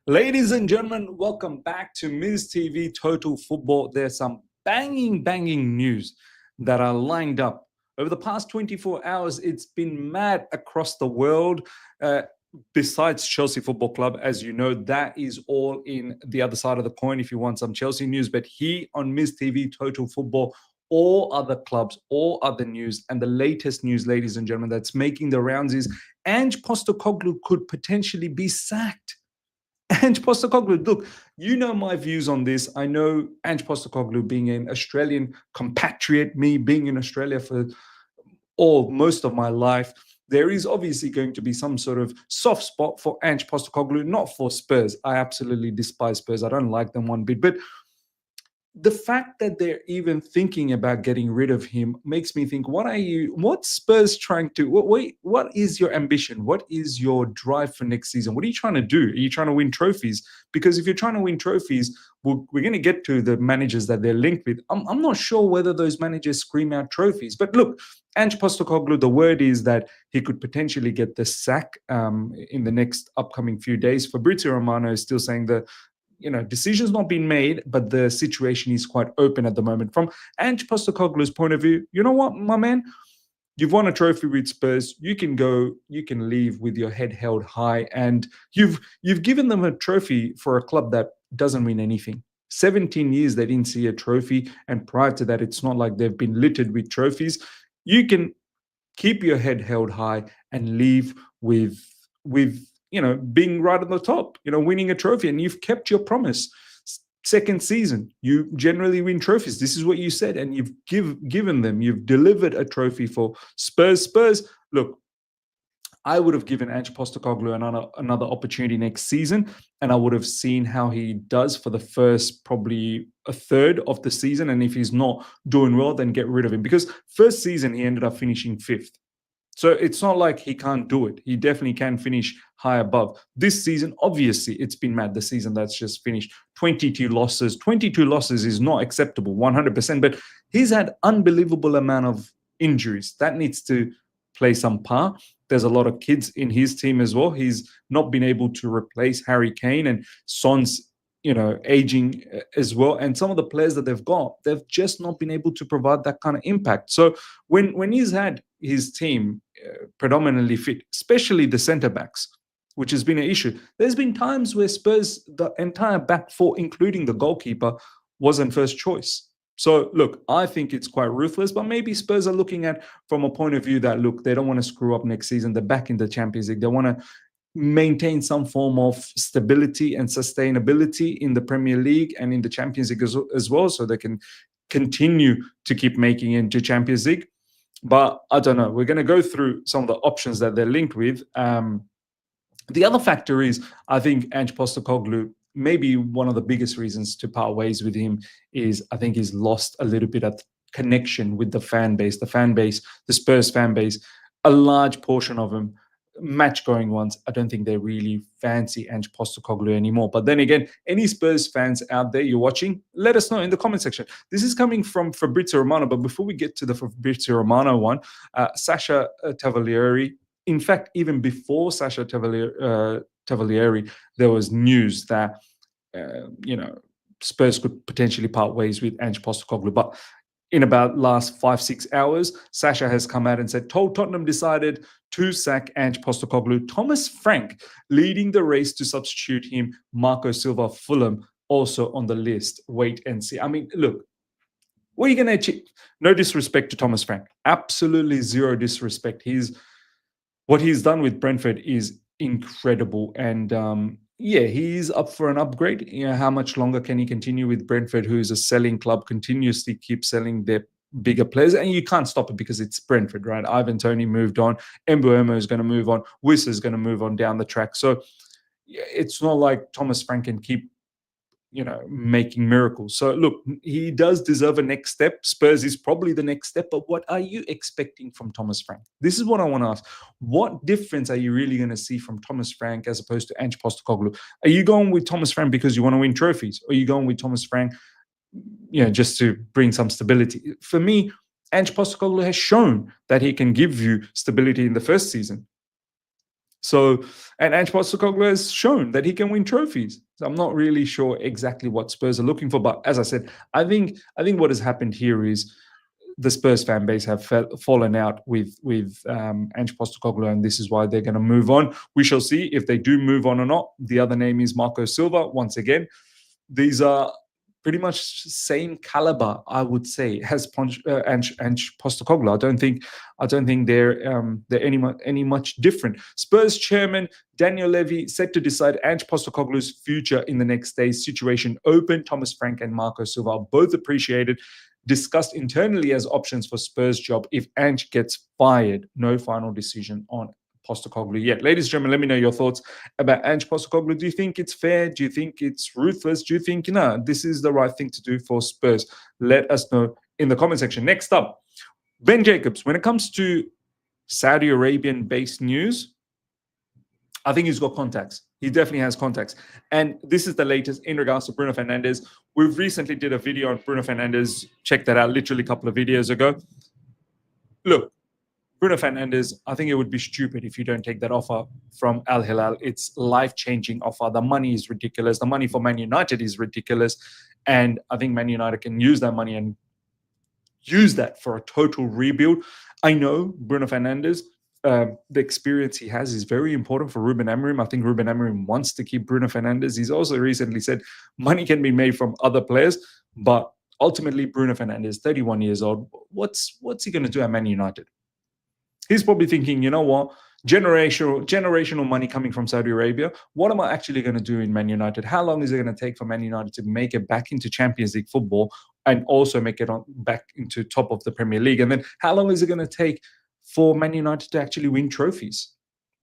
Ladies and gentlemen, welcome back to Ms. TV Total Football. There's some banging news that are lined up. Over the past 24 hours, it's been mad across the world. Besides Chelsea Football Club, as you know, that is all in the other side of the coin if you want some Chelsea news. But here on Ms. TV Total Football, all other clubs, all other news, and the latest news, ladies and gentlemen, that's making the rounds is Ange Postecoglou could potentially be sacked. Ange Postecoglou, look, you know my views on this. I know Ange Postecoglou being an Australian compatriot, me being in Australia for most of my life, there is obviously going to be some sort of soft spot for Ange Postecoglou, not for Spurs. I absolutely despise Spurs. I don't like them one bit, but the fact that they're even thinking about getting rid of him makes me think, what's Spurs trying to, what is your ambition? What is your drive for next season? What are you trying to do? Are you trying to win trophies? Because if you're trying to win trophies, we're going to get to the managers that they're linked with. I'm not sure whether those managers scream out trophies, but look, Ange Postecoglou, the word is that he could potentially get the sack in the next upcoming few days. Fabrizio Romano is still saying that, decision's not been made, but the situation is quite open at the moment. From Ange Postecoglou's point of view, you know what, my man? You've won a trophy with Spurs. You can go, you can leave with your head held high. And you've given them a trophy for a club that doesn't win anything. 17 years they didn't see a trophy. And prior to that, it's not like they've been littered with trophies. You can keep your head held high and leave with being right on the top, winning a trophy, and you've kept your promise. Second season, you generally win trophies. This is what you said, and you've given them. You've delivered a trophy for Spurs. Spurs, look, I would have given Ange Postecoglou another opportunity next season, and I would have seen how he does for the first probably a third of the season. And if he's not doing well, then get rid of him. Because first season, he ended up finishing 5th. So it's not like he can't do it. He definitely can finish high above. This season, obviously, it's been mad. The season that's just finished, 22 losses. 22 losses is not acceptable, 100%. But he's had unbelievable amount of injuries. That needs to play some part. There's a lot of kids in his team as well. He's not been able to replace Harry Kane, and Son's aging as well. And some of the players that they've got, they've just not been able to provide that kind of impact. So when he's had his team predominantly fit, especially the centre backs, which has been an issue, there's been times where Spurs, the entire back four, including the goalkeeper, wasn't first choice. So look, I think it's quite ruthless, but maybe Spurs are looking at from a point of view that, look, they don't want to screw up next season. They're back in the Champions League. They want to maintain some form of stability and sustainability in the Premier League and in the Champions League as well, so they can continue to keep making it into Champions League. But I don't know. We're going to go through some of the options that they're linked with. The other factor is, I think Ange Postecoglou, maybe one of the biggest reasons to part ways with him is, I think he's lost a little bit of connection with the fan base, the Spurs fan base. A large portion of them, match-going ones, I don't think they really fancy Ange Postecoglou anymore. But then again, any Spurs fans out there you're watching, let us know in the comment section. This is coming from Fabrizio Romano, but before we get to the Fabrizio Romano one, Sasha Tavolieri, in fact, even before Sasha Tavolieri, there was news that, Spurs could potentially part ways with Ange Postecoglou. But in about last 5-6 hours, Sasha has come out and said, Tottenham decided to sack Ange Postecoglou. Thomas Frank leading the race to substitute him. Marco Silva, Fulham, also on the list. Wait and see. I mean, look, what are you going to achieve? No disrespect to Thomas Frank. Absolutely zero disrespect. What he's done with Brentford is incredible. And he's up for an upgrade. How much longer can he continue with Brentford, who's a selling club, continuously keep selling their bigger players? And you can't stop it because it's Brentford, right? Ivan Toney moved on. Mbuemo is going to move on. Wissa is going to move on down the track. So it's not like Thomas Frank can keep making miracles. So look, he does deserve a next step. Spurs is probably the next step, but what are you expecting from Thomas Frank? This is what I want to ask. What difference are you really going to see from Thomas Frank as opposed to Ange Postecoglou? Are you going with Thomas Frank because you want to win trophies? Or are you going with Thomas Frank, just to bring some stability? For me, Ange Postecoglou has shown that he can give you stability in the first season. So, and Ange Postecoglou has shown that he can win trophies. So I'm not really sure exactly what Spurs are looking for, but as I said, I think what has happened here is the Spurs fan base have fallen out with Ange Postecoglou, and this is why they're going to move on. We shall see if they do move on or not. The other name is Marco Silva. Once again, these are pretty much same caliber, I would say, as Ange Postecoglou. I don't think they're any much different. Spurs chairman Daniel Levy said to decide Ange Postecoglou's future in the next days. Situation open. Thomas Frank and Marco Silva are both appreciated. Discussed internally as options for Spurs job if Ange gets fired. No final decision on Postecoglou yet. Ladies and gentlemen, let me know your thoughts about Ange Postecoglou. Do you think it's fair? Do you think it's ruthless? Do you think, this is the right thing to do for Spurs? Let us know in the comment section. Next up, Ben Jacobs. When it comes to Saudi Arabian-based news, I think he's got contacts. He definitely has contacts. And this is the latest in regards to Bruno Fernandes. We've recently did a video on Bruno Fernandes. Check that out literally a couple of videos ago. Look, Bruno Fernandes, I think it would be stupid if you don't take that offer from Al-Hilal. It's life-changing offer. The money is ridiculous. The money for Man United is ridiculous. And I think Man United can use that money and use that for a total rebuild. I know Bruno Fernandes, the experience he has is very important for Ruben Amorim. I think Ruben Amorim wants to keep Bruno Fernandes. He's also recently said money can be made from other players, but ultimately Bruno Fernandes, 31 years old, what's he going to do at Man United? He's probably thinking, you know what, generational money coming from Saudi Arabia. What am I actually going to do in Man United? How long is it going to take for Man United to make it back into Champions League football and also make it back into top of the Premier League? And then how long is it going to take for Man United to actually win trophies?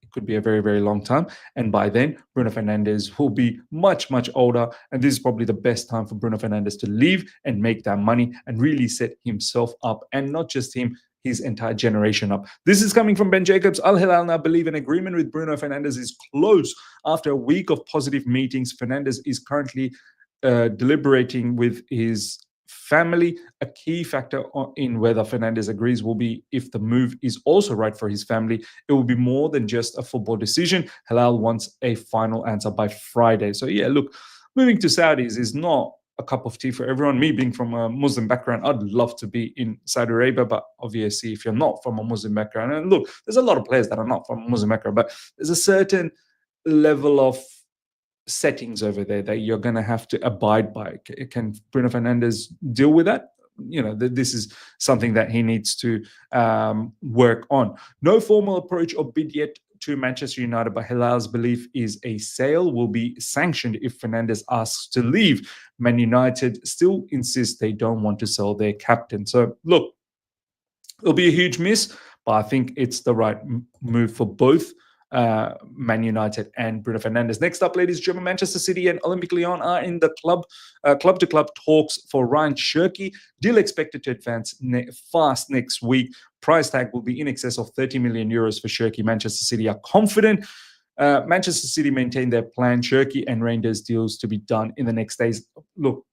It could be a very, very long time. And by then, Bruno Fernandes will be much, much older. And this is probably the best time for Bruno Fernandes to leave and make that money and really set himself up. And not just him, his entire generation up. This is coming from Ben Jacobs. Al-Hilal now believe an agreement with Bruno Fernandes is close. After a week of positive meetings, Fernandes is currently deliberating with his family. A key factor in whether Fernandes agrees will be if the move is also right for his family. It will be more than just a football decision. Hilal wants a final answer by Friday. So yeah, look, moving to Saudis is not a cup of tea for everyone. Me being from a Muslim background, I'd love to be in Saudi Arabia, but obviously if you're not from a Muslim background, and look, there's a lot of players that are not from a Muslim background, but there's a certain level of settings over there that you're going to have to abide by. Can Bruno Fernandes deal with that? This is something that he needs to work on. No formal approach or bid yet to Manchester United, but Hilal's belief is a sale will be sanctioned if Fernandes asks to leave. Man United still insist they don't want to sell their captain. So look, it'll be a huge miss, but I think it's the right move for both Man United and Bruno Fernandes. Next up, ladies and gentlemen, Manchester City and Olympique Lyon are in the club-to-club talks for Rayan Cherki. Deal expected to advance fast next week. Price tag will be in excess of 30 million euros for Cherki. Manchester City are confident. Manchester City maintain their plan. Cherki and Reijnders deals to be done in the next days. Look,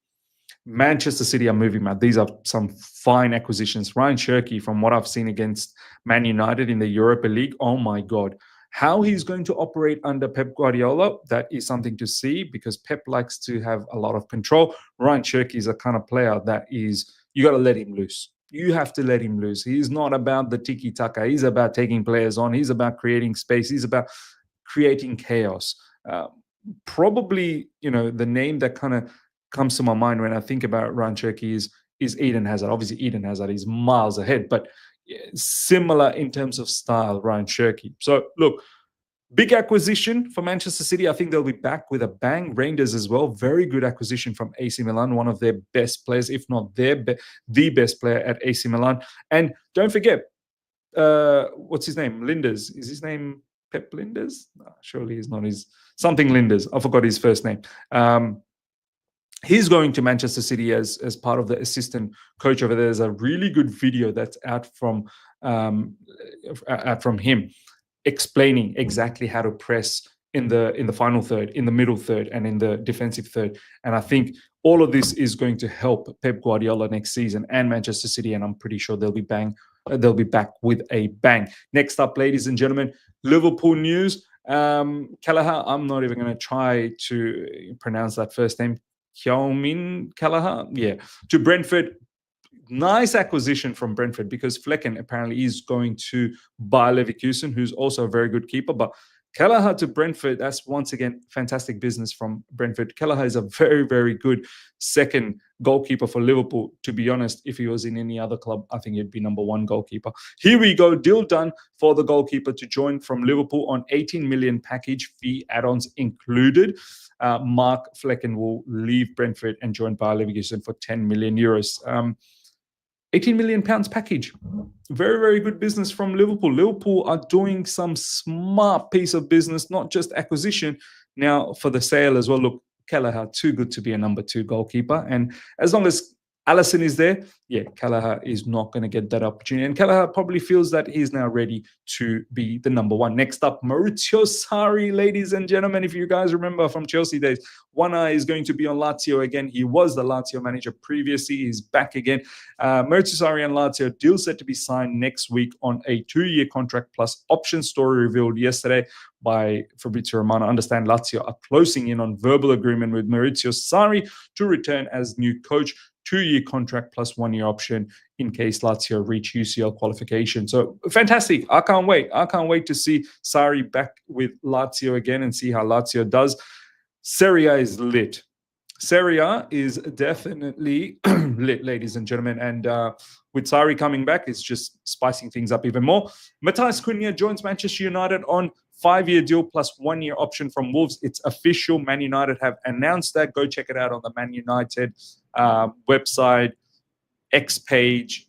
Manchester City are moving mad. These are some fine acquisitions. Rayan Cherki, from what I've seen against Man United in the Europa League, oh my God. How he's going to operate under Pep Guardiola, that is something to see, because Pep likes to have a lot of control. Rayan Cherki is a kind of player that is, you got to let him loose. You have to let him loose. He's not about the tiki-taka. He's about taking players on. He's about creating space. He's about creating chaos. Probably, the name that kind of comes to my mind when I think about Rayan Cherki is Eden Hazard. Obviously, Eden Hazard is miles ahead, but similar in terms of style, Rayan Cherki. So look, big acquisition for Manchester City. I think they'll be back with a bang. Reijnders as well, very good acquisition from AC Milan, one of their best players, if not the best player at AC Milan. And don't forget, what's his name? Linders. Is his name Pep Linders? No, surely he's not. His something Linders. I forgot his first name. He's going to Manchester City as part of the assistant coach over there. There's a really good video that's out from him explaining exactly how to press in the final third, in the middle third, and in the defensive third. And I think all of this is going to help Pep Guardiola next season and Manchester City, and I'm pretty sure they'll be back with a bang. Next up, ladies and gentlemen, Liverpool news. Kelleher, I'm not even going to try to pronounce that first name. Kyomin Kelleher, yeah, to Brentford. Nice acquisition from Brentford because Flecken apparently is going to Bayer Leverkusen, who's also a very good keeper. But Kelleher to Brentford, that's once again fantastic business from Brentford. Kelleher is a very, very good second goalkeeper for Liverpool. To be honest, if he was in any other club, I think he'd be number one goalkeeper. Here we go, deal done for the goalkeeper to join from Liverpool on 18 million package, fee add-ons included. Mark Flecken will leave Brentford and join Bayer Leverkusen for 10 million euros. 18 million pounds package. Very, very good business from Liverpool. Liverpool are doing some smart piece of business, not just acquisition. Now for the sale as well. Look, Kelleher, too good to be a number 2 goalkeeper. And as long as Alisson is there, yeah, Kelleher is not going to get that opportunity. And Kelleher probably feels that he's now ready to be the number 1. Next up, Maurizio Sarri, ladies and gentlemen. If you guys remember from Chelsea days, one eye is going to be on Lazio again. He was the Lazio manager previously. He's back again. Maurizio Sarri and Lazio, deal set to be signed next week on a 2-year contract plus option. Story revealed yesterday by Fabrizio Romano. Understand Lazio are closing in on verbal agreement with Maurizio Sarri to return as new coach. 2-year contract plus 1-year option in case Lazio reach UCL qualification. So fantastic. I can't wait. I can't wait to see Sarri back with Lazio again and see how Lazio does. Serie A is lit. Serie A is definitely lit, ladies and gentlemen. And with Sarri coming back, it's just spicing things up even more. Matthias Cunha joins Manchester United on 5-year deal plus 1-year option from Wolves. It's official. Man United have announced that. Go check it out on the Man United website, X page,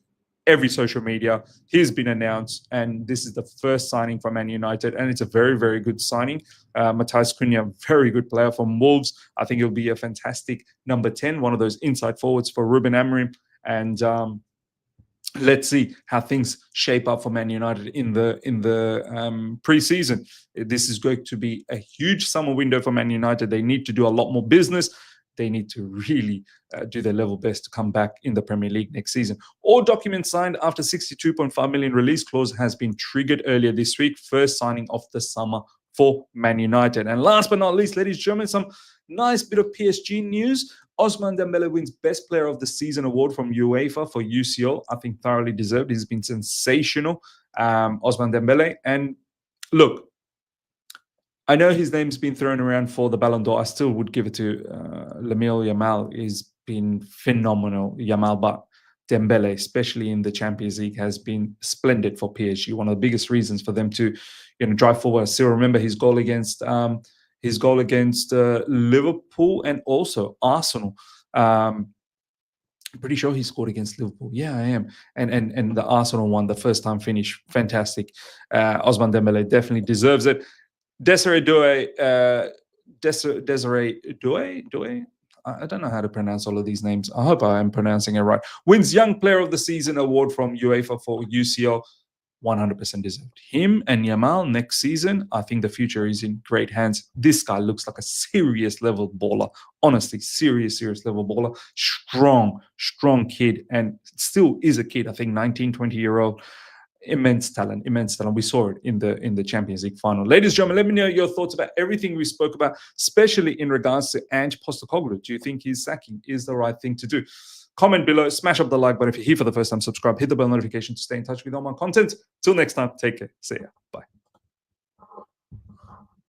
every social media. He's been announced, and this is the first signing for Man United, and it's a very, very good signing. Matthias Cunha, very good player from Wolves. I think he'll be a fantastic number 10, one of those inside forwards for Ruben Amorim. And let's see how things shape up for Man United in the pre-season. This is going to be a huge summer window for Man United. They need to do a lot more business. They need to really do their level best to come back in the Premier League next season. All documents signed after 62.5 million release clause has been triggered earlier this week. First signing of the summer for Man United. And last but not least, ladies and gentlemen, some nice bit of PSG news. Ousmane Dembele wins Best Player of the Season award from UEFA for UCL. I think thoroughly deserved. He's been sensational, Ousmane Dembele. And look, I know his name's been thrown around for the Ballon d'Or. I still would give it to Lamine Yamal. He's been phenomenal, Yamal. But Dembele, especially in the Champions League, has been splendid for PSG. One of the biggest reasons for them to, drive forward. I still remember his goal against Liverpool and also Arsenal. I'm pretty sure he scored against Liverpool. Yeah, I am. And the Arsenal one, the first time finish, fantastic. Ousmane Dembele definitely deserves it. Desiree Doué, I don't know how to pronounce all of these names. I hope I am pronouncing it right. Wins Young Player of the Season award from UEFA for UCL. 100% deserved. Him and Yamal next season, I think the future is in great hands. This guy looks like a serious level baller. Honestly, serious level baller. Strong kid, and still is a kid. I think 19, 20-year-old. Immense talent. We saw it in the Champions League final. Ladies and gentlemen, let me know your thoughts about everything we spoke about, especially in regards to Ange Postecoglou. Do you think his sacking is the right thing to do? Comment below, smash up the like button if you're here for the first time, subscribe, hit the bell notification to stay in touch with all my content. Till next time, take care. See ya. Bye.